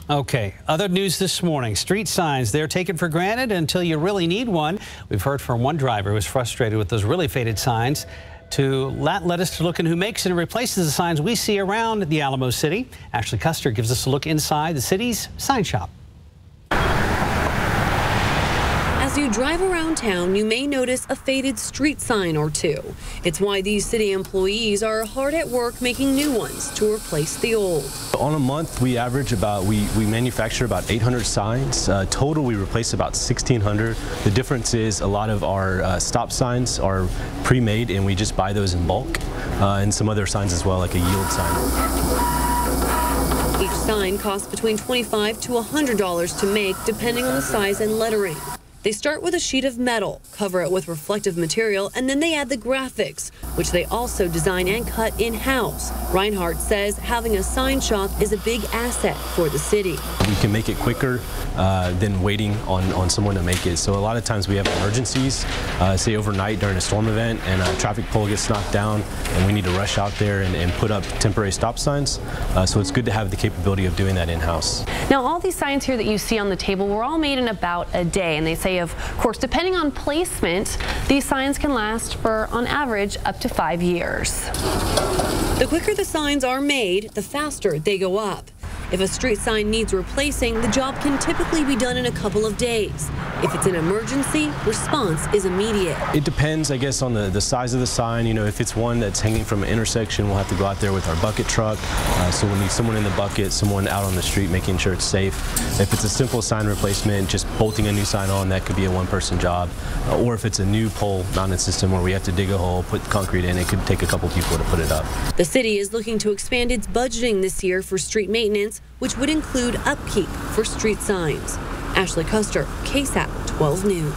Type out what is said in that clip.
Okay, other news this morning. Street signs, they're taken for granted until you really need one. We've heard from one driver who was frustrated with those really faded signs. To let us look in who makes and replaces the signs we see around the Alamo City. Ashley Custer gives us a look inside the city's sign shop. As you drive around town, you may notice a faded street sign or two. It's why these city employees are hard at work making new ones to replace the old. On a month, we average about, we manufacture about 800 signs. Total, we replace about 1,600. The difference is a lot of our stop signs are pre-made and we just buy those in bulk. And some other signs as well, like a yield sign. Each sign costs between $25 to $100 to make, depending on the size and lettering. They start with a sheet of metal, cover it with reflective material, and then they add the graphics, which they also design and cut in-house. Reinhardt says having a sign shop is a big asset for the city. We can make it quicker than waiting on someone to make it. So a lot of times we have emergencies, say overnight during a storm event, and a traffic pole gets knocked down, and we need to rush out there and put up temporary stop signs. So it's good to have the capability of doing that in-house. Now, all these signs here that you see on the table were all made in about a day, and they say, of course, depending on placement, these signs can last for, on average, up to 5 years. The quicker the signs are made, the faster they go up. If a street sign needs replacing, the job can typically be done in a couple of days. If it's an emergency, response is immediate. It depends, I guess, on the size of the sign. You know, if it's one that's hanging from an intersection, we'll have to go out there with our bucket truck. So we'll need someone in the bucket, someone out on the street making sure it's safe. If it's a simple sign replacement, just bolting a new sign on, that could be a one-person job. Or if it's a new pole-mounted system where we have to dig a hole, put concrete in, it could take a couple people to put it up. The city is looking to expand its budgeting this year for street maintenance, which would include upkeep for street signs. Ashley Custer, KSAT 12 News.